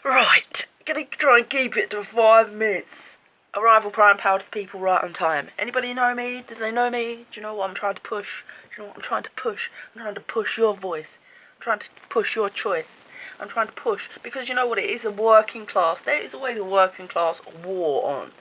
Right, gonna try and keep it to 5 minutes. Arrival, prime, power to the people, right on time. Anybody know me? Do they know me? Do you know what I'm trying to push? Do you know what I'm trying to push? I'm trying to push your voice. I'm trying to push your choice. I'm trying to push, because you know what it is, a working class. There is always a working class war on.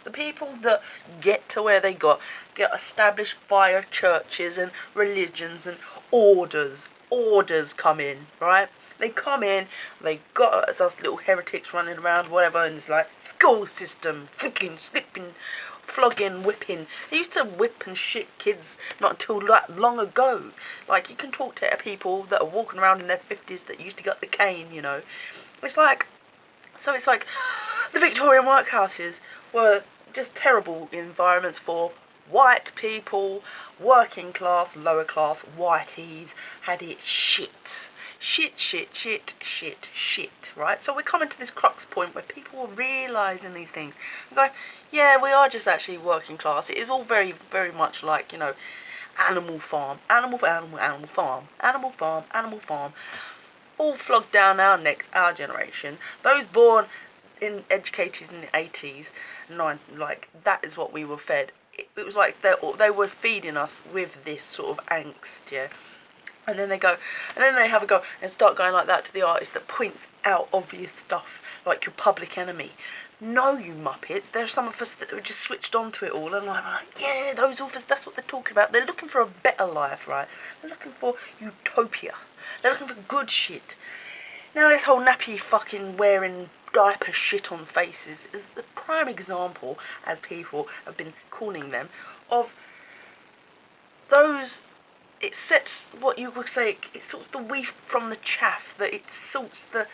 The people that get to where they get established via churches and religions and orders. Orders come in, right? They come in, they got us little heretics running around, whatever, and it's like, school system, freaking slipping, flogging, whipping. They used to whip and shit kids not until that long ago. Like, you can talk to people that are walking around in their 50s that used to get the cane, you know. It's like, so it's like, the Victorian workhouses were just terrible environments for white people, working class, lower class, whiteys, had it shit. Shit, right? So we're coming to this crux point where people are realising these things and going, yeah, we are just actually working class. It is all very, very much like, you know, animal farm, animal farm, all flogged down our necks, our generation. Those born educated in the 80s, like, that is what we were fed. It was like they were feeding us with this sort of angst, yeah. And then they have a go and start going like that to the artist that points out obvious stuff, like your Public Enemy. No, you muppets, there's some of us that are just switched onto it all, and like, yeah, those authors, that's what they're talking about. They're looking for a better life, right? They're looking for utopia. They're looking for good shit. Now, this whole nappy fucking wearing diaper shit on faces is the prime example, as people have been calling them, of those. It sets what you would say, it sorts the wheat from the chaff, that it sorts the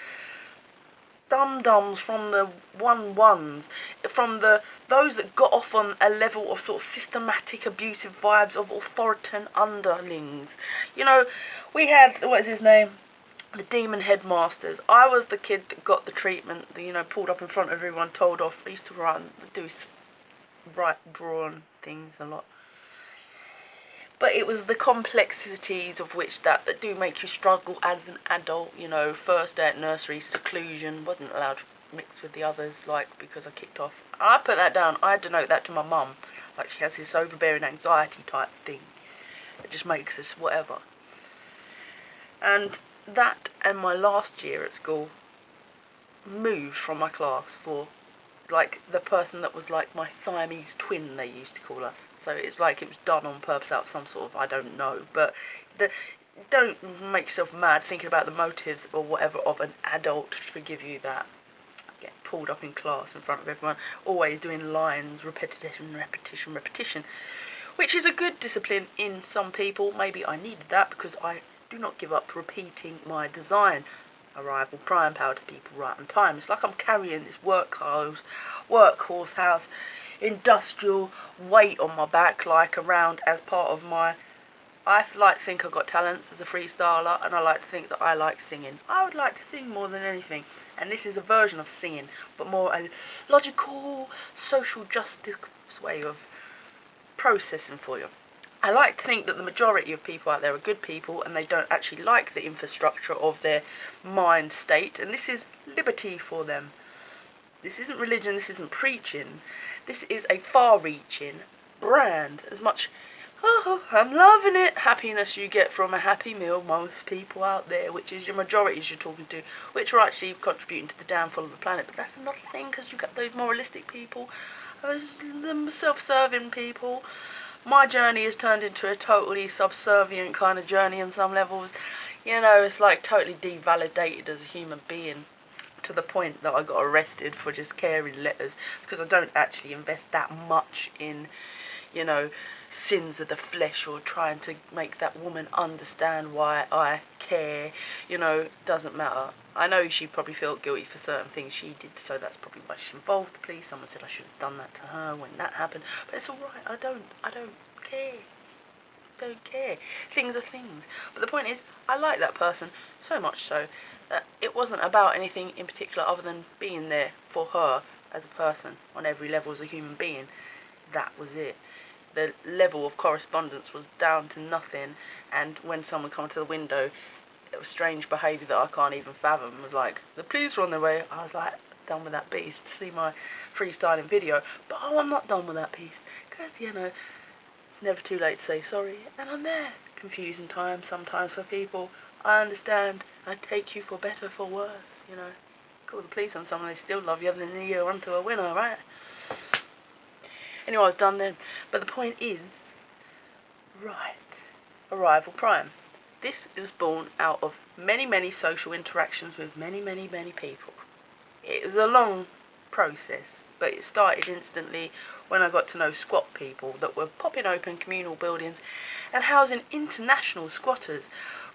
dum-dums from the one-ones, from those that got off on a level of sort of systematic abusive vibes of authoritarian underlings. You know, we had, what is his name? The demon headmasters. I was the kid that got the treatment, you know, pulled up in front of everyone, told off. I used to write, draw on things a lot. But it was the complexities of which that do make you struggle as an adult, you know. First day at nursery, seclusion, wasn't allowed to mix with the others, like, because I kicked off. I put that down, I denote that to my mum. Like, she has this overbearing anxiety type thing that just makes us whatever. And that and my last year at school moved from my class for, like, the person that was like my Siamese twin, they used to call us. So it's like it was done on purpose out of some sort of, I don't know, but don't make yourself mad thinking about the motives or whatever of an adult to forgive you that. Get pulled up in class in front of everyone, always doing lines, repetition, which is a good discipline in some people. Maybe I needed that because I do not give up repeating my design. Arrival, prime, power to people, right on time. It's like I'm carrying this workhorse house, industrial weight on my back, like, around as part of my... I like to think I've got talents as a freestyler, and I like to think that I like singing. I would like to sing more than anything, and this is a version of singing, but more a logical, social justice way of processing for you. I like to think that the majority of people out there are good people and they don't actually like the infrastructure of their mind state, and this is liberty for them. This isn't religion, this isn't preaching. This is a far-reaching brand. As much, oh, I'm loving it, happiness you get from a happy meal, most people out there, which is your majorities you're talking to, which are actually contributing to the downfall of the planet. But that's another thing, because you've got those moralistic people, those self-serving people. My journey has turned into a totally subservient kind of journey on some levels. You know, it's like totally devalidated as a human being, to the point that I got arrested for just carrying letters, because I don't actually invest that much in, you know, sins of the flesh or trying to make that woman understand why I care. You know, doesn't matter. I know she probably felt guilty for certain things she did, so that's probably why she involved the police. Someone said I should have done that to her when that happened, but it's alright. I don't care. Don't care. Things are things. But the point is, I like that person so much so that it wasn't about anything in particular other than being there for her as a person on every level as a human being. That was it. The level of correspondence was down to nothing, and when someone come to the window, it was strange behaviour that I can't even fathom. It was like, the police are on their way. I was like, done with that beast. To see my freestyling video. But I'm not done with that beast. Because, it's never too late to say sorry. And I'm there. Confusing times sometimes for people. I understand. I take you for better, for worse, Call the police on someone, they still love you, then you're onto a winner, right? Anyway, I was done then. But the point is, right, arrival prime. This was born out of many, many social interactions with many, many, many people. It was a long process, but it started instantly when I got to know squat people that were popping open communal buildings and housing international squatters.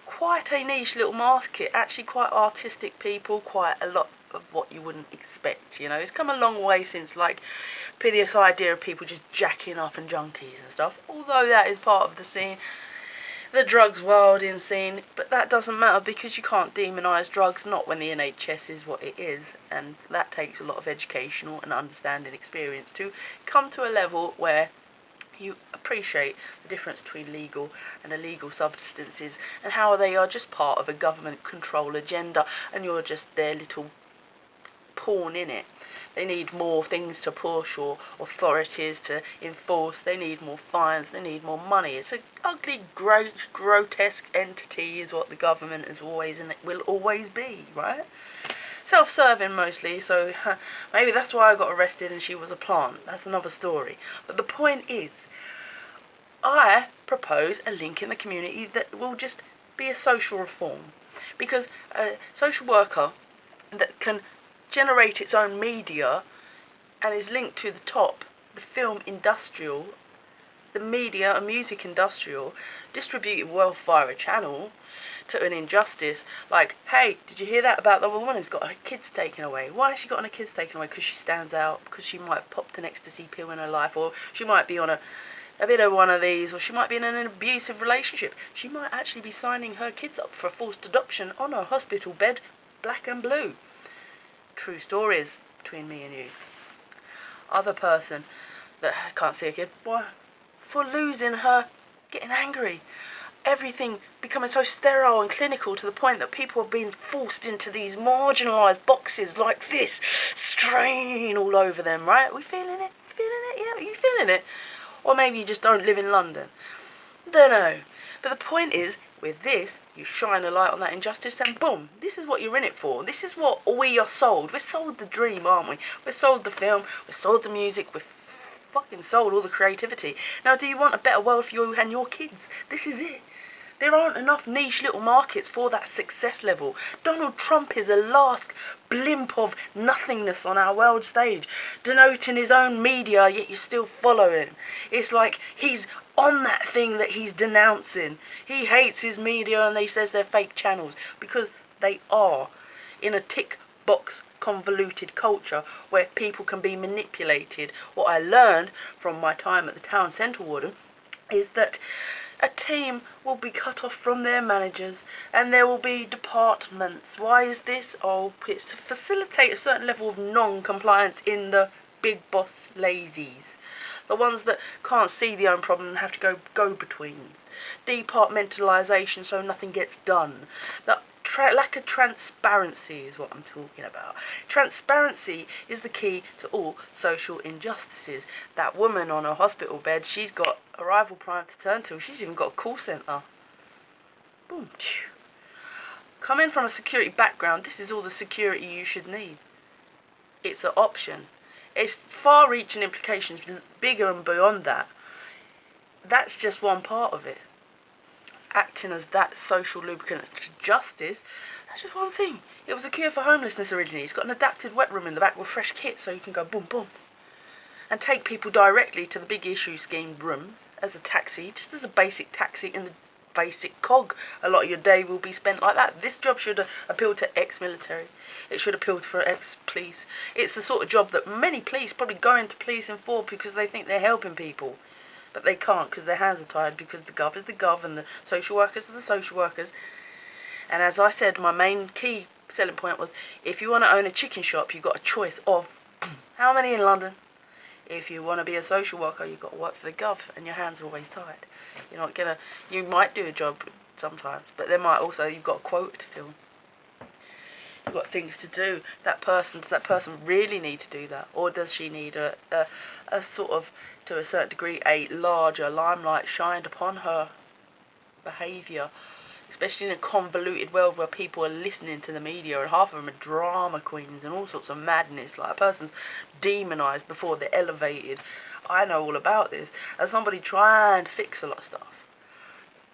Quite a niche little market, actually quite artistic people, quite a lot of what you wouldn't expect, It's come a long way since, this idea of people just jacking up and junkies and stuff, although that is part of the scene. The drugs wilding scene, but that doesn't matter because you can't demonise drugs, not when the NHS is what it is, and that takes a lot of educational and understanding experience to come to a level where you appreciate the difference between legal and illegal substances and how they are just part of a government control agenda and you're just their little pawn in it. They need more things to push or authorities to enforce. They need more fines. They need more money. It's an ugly, grotesque entity is what the government is always and it will always be, right? Self-serving mostly, so maybe that's why I got arrested and she was a plant. That's another story. But the point is, I propose a link in the community that will just be a social reform. Because a social worker that can generate its own media and is linked to the top, the film industrial, the media and music industrial, distributed wealth via a channel to an injustice. Like, hey, did you hear that about the woman who's got her kids taken away? Why has she got her kids taken away? Because she stands out, because she might have popped an ecstasy pill in her life, or she might be on a bit of one of these, or she might be in an abusive relationship. She might actually be signing her kids up for forced adoption on a hospital bed, black and blue. True stories between me and you. Other person that can't see a kid, why? For losing her, getting angry. Everything becoming so sterile and clinical to the point that people are being forced into these marginalised boxes like this, strain all over them, right? Are we feeling it? Feeling it? Yeah, are you feeling it? Or maybe you just don't live in London. Don't know. But the point is, with this, you shine a light on that injustice and boom, this is what you're in it for. This is what we are sold. We're sold the dream, aren't we? We're sold the film, we're sold the music, we're fucking sold all the creativity. Now, do you want a better world for you and your kids? This is it. There aren't enough niche little markets for that success level. Donald Trump is a last blimp of nothingness on our world stage, denoting his own media, yet you still follow him. It's like he's on that thing that he's denouncing. He hates his media and he says they're fake channels, because they are, in a tick box convoluted culture where people can be manipulated. What I learned from my time at the town centre warden is that a team will be cut off from their managers and there will be departments. Why is this? Oh, it's to facilitate a certain level of non-compliance in the big boss lazies. The ones that can't see the own problem and have to go betweens. Departmentalisation so nothing gets done. The lack of transparency is what I'm talking about. Transparency is the key to all social injustices. That woman on a hospital bed, she's got arrival prime to turn to. She's even got a call centre. Boom. Coming from a security background, this is all the security you should need. It's an option. It's far-reaching implications, bigger and beyond that. That's just one part of it. Acting as that social lubricant for justice, that's just one thing. It was a cure for homelessness originally. It's got an adapted wet room in the back with fresh kit so you can go boom boom and take people directly to the big issue scheme rooms as a taxi, just as a basic taxi and a basic cog. A lot of your day will be spent like that. This job should appeal to ex-military. It should appeal for ex-police. It's the sort of job that many police probably go into policing for because they think they're helping people. But they can't because their hands are tied, because the gov is the gov and the social workers are the social workers. And as I said, my main key selling point was, if you want to own a chicken shop, you've got a choice of how many in London. If you want to be a social worker, you've got to work for the gov and your hands are always tied. You're not gonna, you might do a job sometimes. But there might also, you've got a quota to fill. You've got things to do. Does that person really need to do that? Or does she need a sort of, to a certain degree, a larger limelight shined upon her behaviour? Especially in a convoluted world where people are listening to the media and half of them are drama queens and all sorts of madness. Like, a person's demonised before they're elevated. I know all about this. As somebody trying to fix a lot of stuff,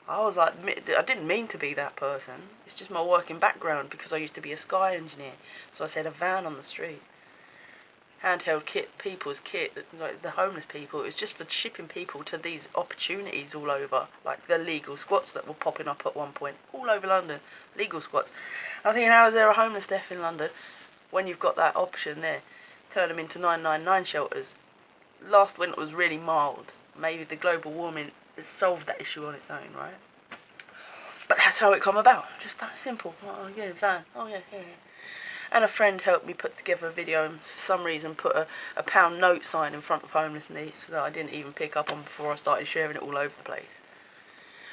I was like, I didn't mean to be that person. It's just my working background, because I used to be a sky engineer. So I said a van on the street. Handheld kit, people's kit, like the homeless people. It was just for shipping people to these opportunities all over. Like the legal squats that were popping up at one point. All over London. Legal squats. I'm thinking, how is there a homeless death in London when you've got that option there? Turn them into 999 shelters. Last winter was really mild. Maybe the global warming has solved that issue on its own, right? But that's how it come about. Just that simple. Oh yeah, van. Oh yeah. And a friend helped me put together a video and for some reason put a pound note sign in front of homelessness that I didn't even pick up on before I started sharing it all over the place.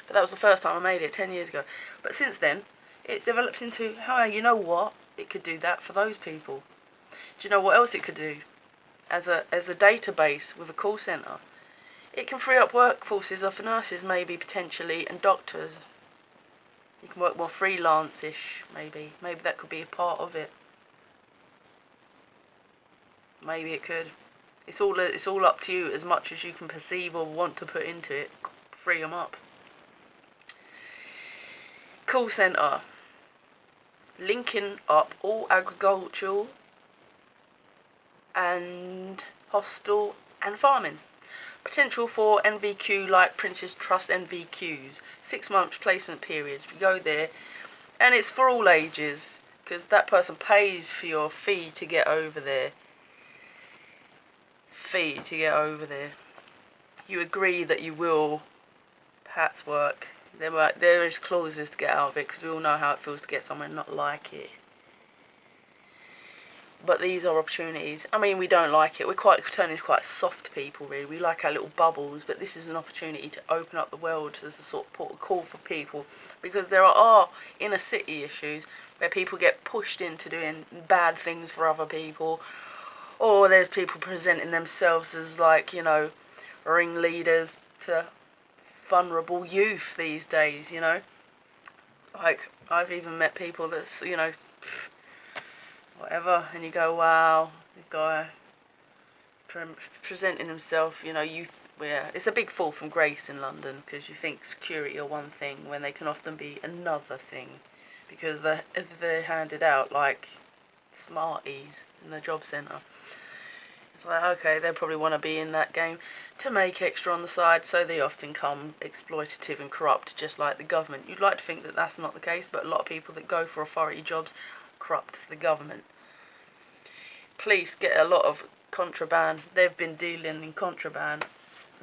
But that was the first time I made it 10 years ago. But since then, it developed into, oh, you know what? It could do that for those people. Do you know what else it could do? As a database with a call centre, it can free up workforces of nurses, maybe, potentially, and doctors. You can work more freelance-ish, maybe. Maybe that could be a part of it. Maybe it could. It's all up to you, as much as you can perceive or want to put into it. Free them up. Call centre. Linking up all agricultural and hostel and farming. Potential for NVQ like Princess Trust NVQs. 6 months placement periods. We go there, and it's for all ages, because that person pays for your fee to get over there. You agree that you will perhaps work. There is clauses to get out of it, because we all know how it feels to get somewhere and not like it. But these are opportunities. I mean, we don't like it. We're turning into quite soft people, really. We like our little bubbles, but this is an opportunity to open up the world as a sort of port of call for people, because there are inner city issues where people get pushed into doing bad things for other people, or there's people presenting themselves as, like, you know, ringleaders to vulnerable youth these days, you know. Like, I've even met people that's, you know, whatever, and you go, wow, the guy presenting himself, you know, youth. Yeah, it's a big fall from grace in London, because you think security are one thing when they can often be another thing, because they're handed out like Smarties in the job centre. It's like, okay, they probably want to be in that game to make extra on the side, so they often come exploitative and corrupt, just like the government. You'd like to think that that's not the case, but a lot of people that go for authority jobs corrupt the government. Police get a lot of contraband. They've been dealing in contraband,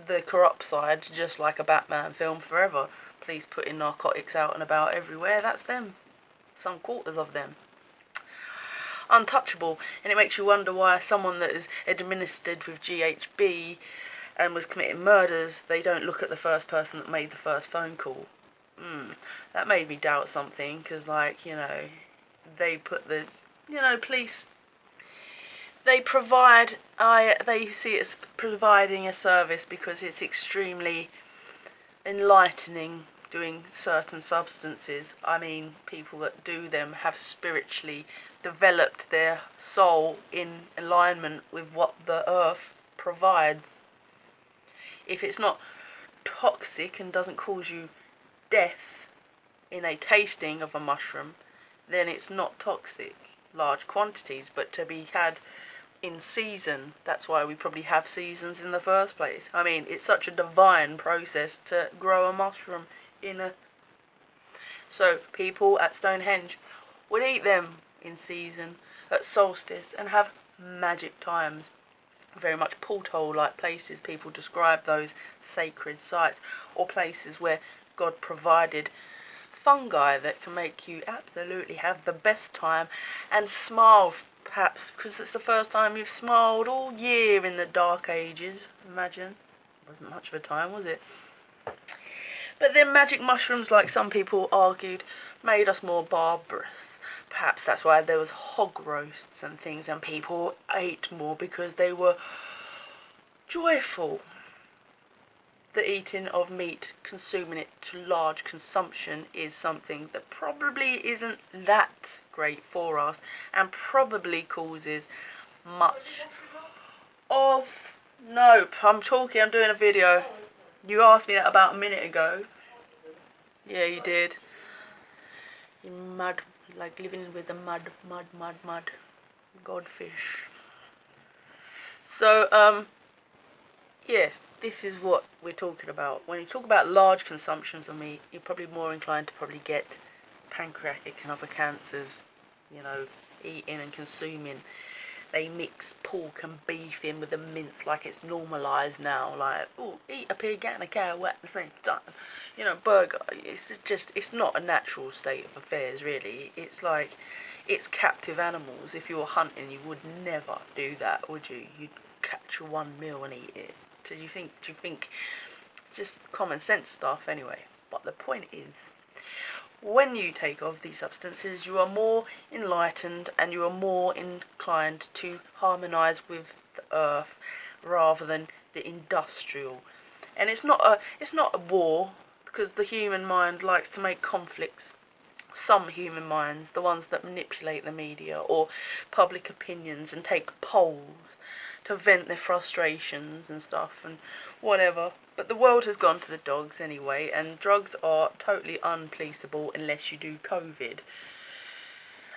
the corrupt side, just like a Batman film forever. Police putting narcotics out and about everywhere. That's them. Some quarters of them. Untouchable. And it makes you wonder why someone that is administered with GHB and was committing murders, they don't look at the first person that made the first phone call. That made me doubt something, because, like, you know, they put the, you know, police, they see it as providing a service because it's extremely enlightening doing certain substances. I mean, people that do them have spiritually developed their soul in alignment with what the earth provides. If it's not toxic and doesn't cause you death in a tasting of a mushroom, then it's not toxic. Large quantities, but to be had in season. That's why we probably have seasons in the first place. I mean, it's such a divine process to grow a mushroom so people at Stonehenge would eat them in season at solstice and have magic times. Very much porthole-like places. People describe those sacred sites, or places where God provided fungi that can make you absolutely have the best time and smile, perhaps because it's the first time you've smiled all year in the dark ages. Imagine. It wasn't much of a time, was it? But then magic mushrooms, like some people argued, made us more barbarous. Perhaps that's why there was hog roasts and things, and people ate more because they were joyful. The eating of meat, consuming it to large consumption, is something that probably isn't that great for us and probably causes much of... Nope, I'm doing a video. You asked me that about a minute ago. Yeah, you did. You mud, like living with the mud. Godfish. So, yeah. This is what we're talking about. When you talk about large consumptions of meat, you're probably more inclined to probably get pancreatic and other cancers, you know, eating and consuming. They mix pork and beef in with the mince like it's normalised now. Like, oh, eat a pig and a cow at the same time. You know, burger. It's not a natural state of affairs, really. It's like, it's captive animals. If you were hunting, you would never do that, would you? You'd catch one meal and eat it. Do you think it's just common sense stuff anyway? But the point is, when you take off these substances, you are more enlightened and you are more inclined to harmonise with the earth rather than the industrial. And it's not a war, because the human mind likes to make conflicts. Some human minds, the ones that manipulate the media or public opinions and take polls to vent their frustrations and stuff and whatever. But the world has gone to the dogs anyway, and drugs are totally unpoliceable unless you do COVID.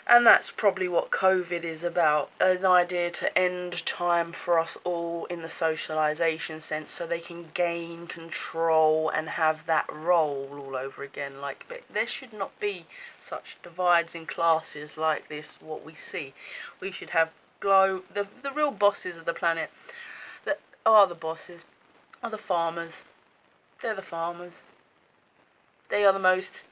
And that's probably what COVID is about, an idea to end time for us all in the socialisation sense, so they can gain control and have that role all over again. Like, but there should not be such divides in classes like this, what we see. We should have the real bosses of the planet, that are the bosses, are the farmers. They're the farmers. They are the most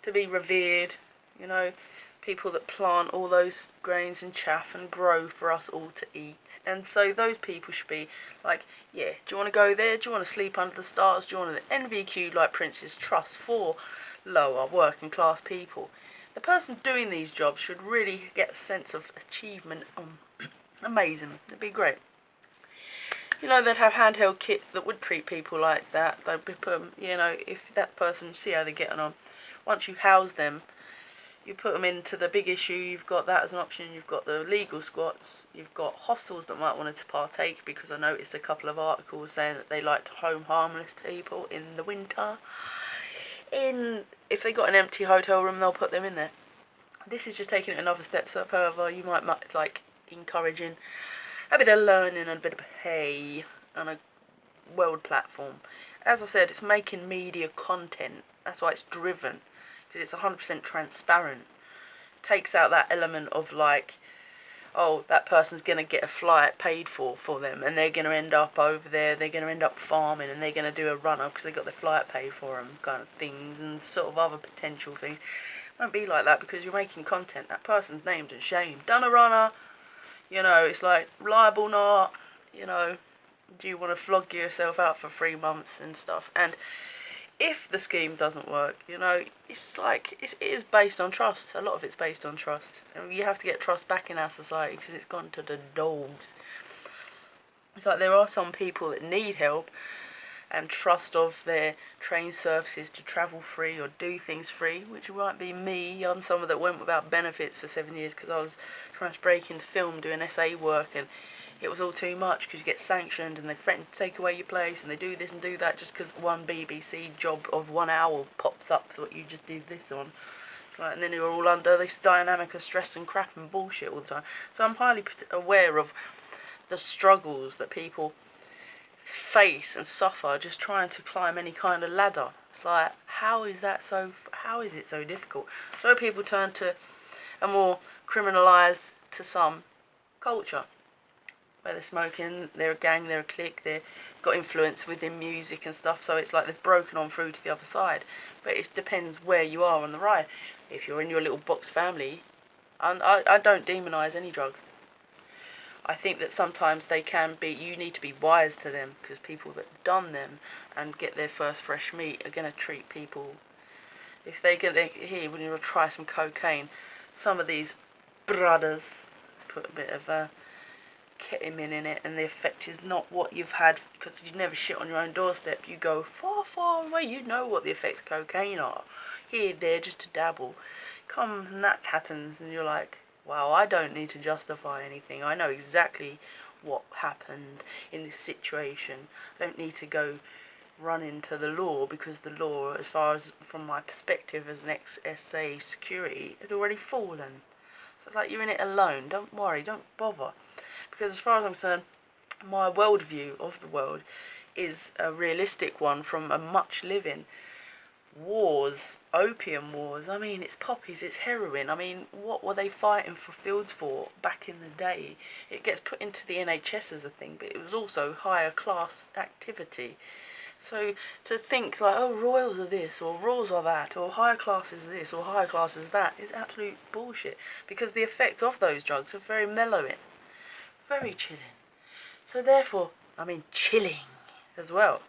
to be revered, you know, people that plant all those grains and chaff and grow for us all to eat. And so those people should be like, yeah, do you want to go there? Do you want to sleep under the stars? Do you want to NVQ like Prince's Trust for lower working class people? The person doing these jobs should really get a sense of achievement. Amazing. It'd be great. You know, they'd have handheld kit that would treat people like that. They'd be you know, if that person, see how they're getting on. Once you house them, you put them into the big issue. You've got that as an option. You've got the legal squats. You've got hostels that might want to partake, because I noticed a couple of articles saying that they like to home homeless people in the winter. If they got an empty hotel room, they'll put them in there. This is just taking it another step further. You might like encouraging a bit of learning and a bit of play on a world platform. As I said, it's making media content. That's why it's driven, because it's 100% transparent. Takes out that element of like, oh, that person's going to get a flight paid for them, and they're going to end up over there, they're going to end up farming, and they're going to do a runner because they got their flight paid for them, kind of things, and sort of other potential things. It won't be like that, because you're making content. That person's named and shamed. Done a runner, you know, it's like, reliable not, you know, do you want to flog yourself out for 3 months and stuff? And if the scheme doesn't work, you know, it's like, it is based on trust. A lot of it's based on trust. And you have to get trust back in our society, because it's gone to the dogs. It's like there are some people that need help and trust of their train services to travel free or do things free, which might be me. I'm someone that went without benefits for 7 years because I was trying to break into film doing SA work, and it was all too much because you get sanctioned and they threaten to take away your place and they do this and do that just because one BBC job of 1 hour pops up that you just do this on. It's like, and then you're all under this dynamic of stress and crap and bullshit all the time. So I'm highly aware of the struggles that people face and suffer just trying to climb any kind of ladder. It's like, how is it so difficult? So people turn to a more criminalised, to some, culture, where they're smoking, they're a gang, they're a clique, they've got influence within music and stuff, so it's like they've broken on through to the other side. But it depends where you are on the ride. If you're in your little box family, and I don't demonise any drugs. I think that sometimes they can be, you need to be wise to them, because people that have done them and get their first fresh meat are going to treat people, if they get here, when you try some cocaine, some of these brothers put a bit of ketamine in it, and the effect is not what you've had, because you never shit on your own doorstep. You go far, far away, you know what the effects of cocaine are. Here, there, just to dabble. Come, and that happens, and you're like, wow, I don't need to justify anything. I know exactly what happened in this situation. I don't need to go run into the law, because the law, as far as from my perspective as an ex-SA security, had already fallen. So it's like, you're in it alone. Don't worry, don't bother. Because as far as I'm concerned, my worldview of the world is a realistic one from a much living. Wars, opium wars, I mean, it's poppies, it's heroin. I mean, what were they fighting for fields for back in the day? It gets put into the NHS as a thing, but it was also higher class activity. So to think like, oh, royals are this, or royals are that, or higher class is this, or higher class is that, is absolute bullshit. Because the effects of those drugs are very mellowing, very chilling. So therefore, I mean chilling as well.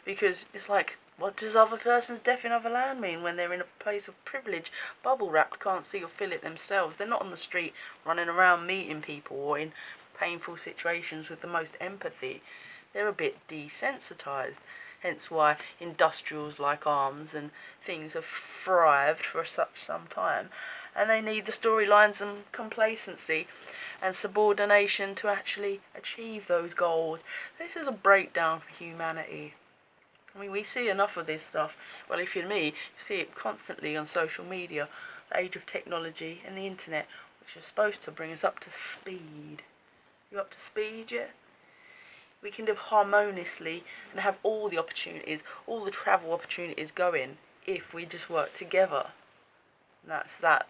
Because it's like, what does other person's death in other land mean when they're in a place of privilege, bubble wrapped, can't see or feel it themselves? They're not on the street running around meeting people or in painful situations with the most empathy. They're a bit desensitized. Hence why industrials like arms and things have thrived for such some time. And they need the storylines and complacency and subordination to actually achieve those goals. This is a breakdown for humanity. I mean, we see enough of this stuff. Well, if you're me, you see it constantly on social media, the age of technology and the internet, which is supposed to bring us up to speed. You up to speed yet? We can live harmoniously and have all the opportunities, all the travel opportunities going, if we just work together. And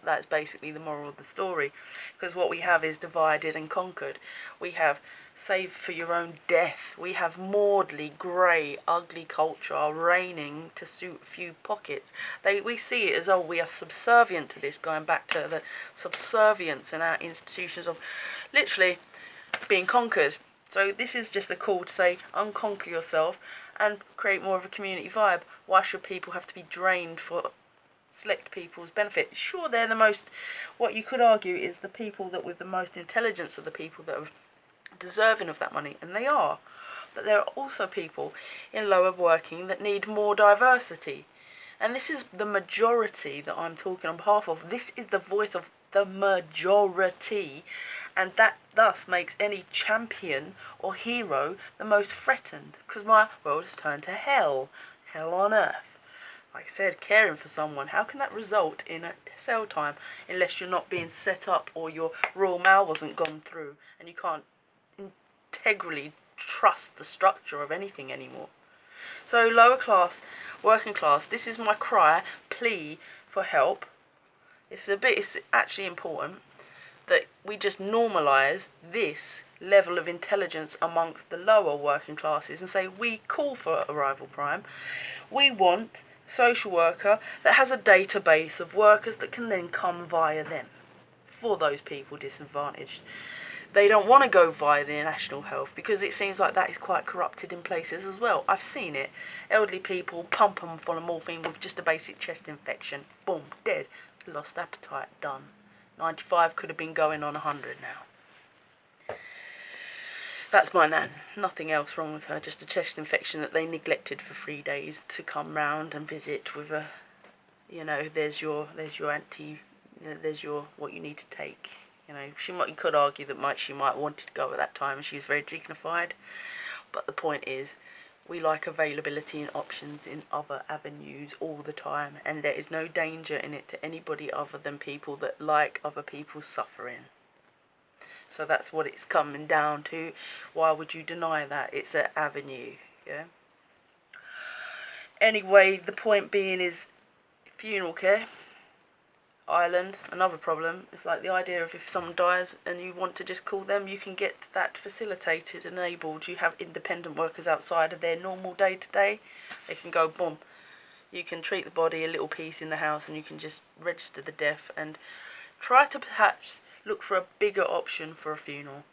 that's basically the moral of the story. Because what we have is divided and conquered. We have save for your own death. We have maudley, grey, ugly culture reigning to suit a few pockets. We see it as, oh, we are subservient to this, going back to the subservience in our institutions of literally being conquered. So this is just a call to say, unconquer yourself and create more of a community vibe. Why should people have to be drained for select people's benefit? Sure, they're the most, what you could argue is the people that with the most intelligence are the people that are deserving of that money, and they are. But there are also people in lower working that need more diversity. And this is the majority that I'm talking on behalf of. This is the voice of the majority, and that thus makes any champion or hero the most threatened, because my world has turned to hell on earth. Like I said, caring for someone, how can that result in a cell time unless you're not being set up or your royal mail wasn't gone through and you can't integrally trust the structure of anything anymore? So lower class, working class, this is my cry, plea for help. It's actually important that we just normalise this level of intelligence amongst the lower working classes and say, we call for arrival prime. We want a social worker that has a database of workers that can then come via them for those people disadvantaged. They don't want to go via the national health because it seems like that is quite corrupted in places as well. I've seen it. Elderly people pump them full of morphine with just a basic chest infection. Boom, dead. Lost appetite, done. 95 could have been going on 100 now. That's my nan. Nothing else wrong with her. Just a chest infection that they neglected for 3 days to come round and visit with a, there's your what you need to take. You could argue that she might wanted to go at that time and she was very dignified. But the point is, we like availability and options in other avenues all the time, and there is no danger in it to anybody other than people that like other people's suffering. So that's what it's coming down to. Why would you deny that? It's an avenue, yeah? Anyway, the point being is funeral care. Ireland, another problem. It's like the idea of if someone dies and you want to just call them, you can get that facilitated, enabled. You have independent workers outside of their normal day-to-day. They can go, boom. You can treat the body a little piece in the house and you can just register the death and try to perhaps look for a bigger option for a funeral.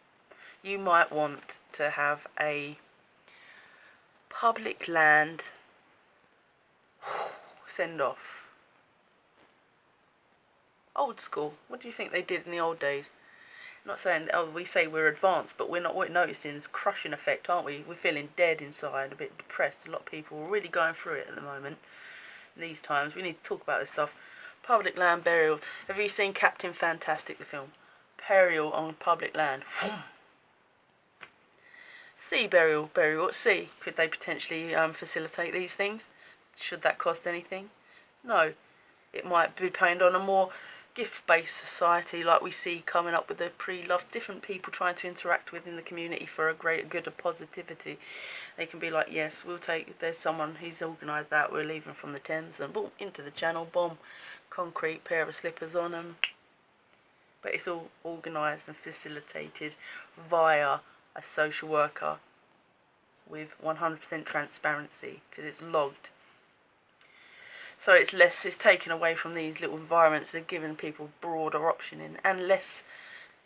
you might want to have a public land send off. Old school. What do you think they did in the old days? I'm not saying, oh, we say we're advanced, but we're not. What we're noticing is crushing effect, aren't we? We're feeling dead inside, a bit depressed. A lot of people are really going through it at the moment. In these times, we need to talk about this stuff. Public land burial. Have you seen Captain Fantastic, the film? Burial on public land. Sea burial at sea. Could they potentially facilitate these things? Should that cost anything? No. It might depend on a more gift-based society like we see coming up with the pre-loved, different people trying to interact within the community for a greater good of positivity. They can be like, yes, we'll take, there's someone who's organised that, we're leaving from the Thames, and boom, into the Channel, bomb, concrete, pair of slippers on them. But it's all organised and facilitated via a social worker with 100% transparency, because it's logged. So it's taken away from these little environments. They've given people broader option in, and less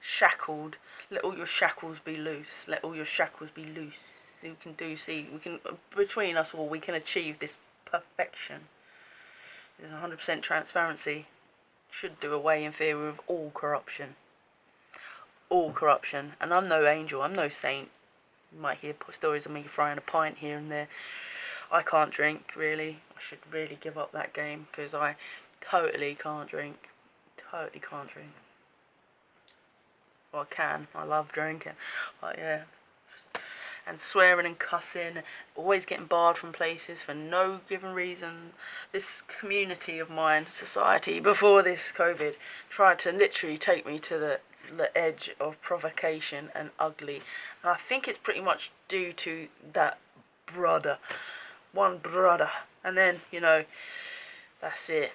shackled. Let all your shackles be loose. Let all your shackles be loose. We can between us all, we can achieve this perfection. There's 100% transparency. Should do away in theory with all corruption. All corruption. And I'm no angel. I'm no saint. You might hear stories of me frying a pint here and there. I can't drink, really. I should really give up that game, because I totally can't drink. Totally can't drink. Well, I can. I love drinking. But yeah. And swearing and cussing. Always getting barred from places for no given reason. This community of mine, society, before this COVID, tried to literally take me to the edge of provocation and ugly. And I think it's pretty much due to that brother. One brother, and then, you know, that's it.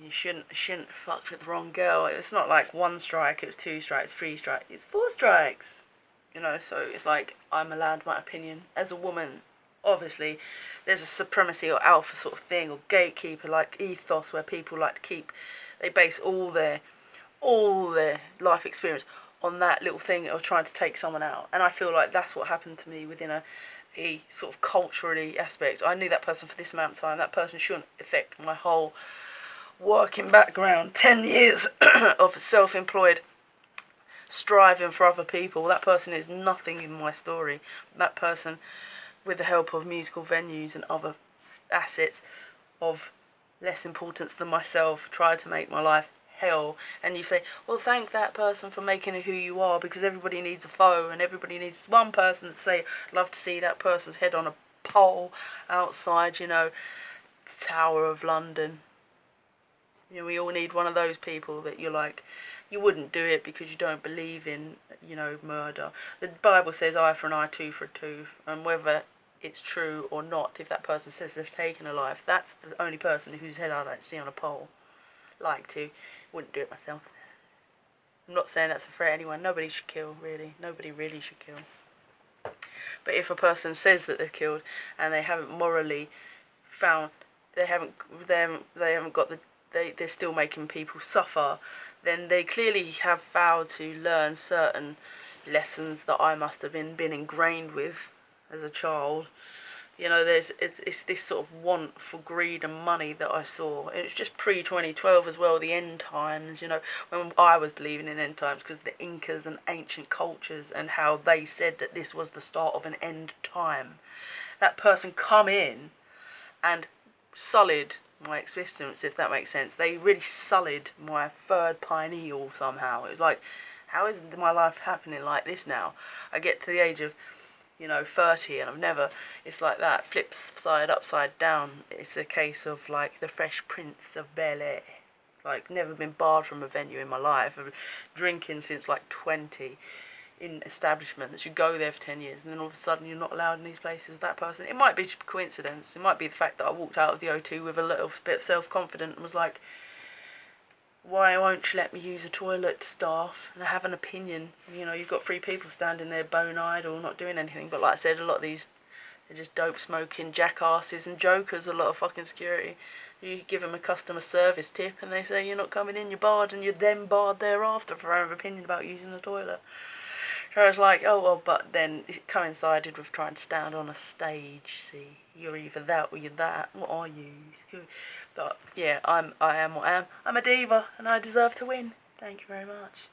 You shouldn't have fucked with the wrong girl. It's not like 1 strike, it was 2 strikes, 3 strikes, it's 4 strikes. You know, so it's like, I'm allowed my opinion as a woman. Obviously, there's a supremacy or alpha sort of thing, or gatekeeper like ethos, where people like to keep, they base all their life experience on that little thing of trying to take someone out. And I feel like that's what happened to me within a sort of culturally aspect. I knew that person for this amount of time. That person shouldn't affect my whole working background. 10 years of self-employed, striving for other people. That person is nothing in my story. That person, with the help of musical venues and other assets of less importance than myself, tried to make my life hell. And you say, well, thank that person for making it who you are, because everybody needs a foe, and everybody needs one person that say, I'd love to see that person's head on a pole outside, you know, the Tower of London. You know, we all need one of those people that you're like, you wouldn't do it because you don't believe in, you know, murder. The Bible says eye for an eye, tooth for a tooth, and whether it's true or not, if that person says they've taken a life, that's the only person whose head I'd like to see on a pole. Like to. Wouldn't do it myself. I'm not saying that's a threat to anyone. Nobody should kill, really. Nobody really should kill. But if a person says that they've killed and they haven't morally found, they're still making people suffer, then they clearly have vowed to learn certain lessons that I must have been ingrained with as a child. You know, it's this sort of want for greed and money that I saw. It's just pre-2012 as well, the end times, you know, when I was believing in end times, because the Incas and ancient cultures and how they said that this was the start of an end time. That person come in and sullied my existence, if that makes sense. They really sullied my third pineal somehow. It was like, how is my life happening like this now? I get to the age of, you know, 30, and I've never, it's like that, flips side upside down. It's a case of like the Fresh Prince of Bel-Air. Like, never been barred from a venue in my life. I've been drinking since like 20 in establishments. You go there for 10 years, and then all of a sudden you're not allowed in these places. That person, it might be just coincidence. It might be the fact that I walked out of the O2 with a little bit of self-confidence and was like, why won't you let me use a toilet, staff? And I have an opinion. You know, you've got 3 people standing there bone-eyed or not doing anything. But like I said, a lot of these, they're just dope-smoking jackasses and jokers, a lot of fucking security. You give them a customer service tip and they say you're not coming in, you're barred, and you're then barred thereafter for our opinion about using the toilet. So I was like, oh well, but then it coincided with trying to stand on a stage. See, you're either that or you're that. What are you? It's good. But yeah, I am what I am. I'm a diva, and I deserve to win. Thank you very much.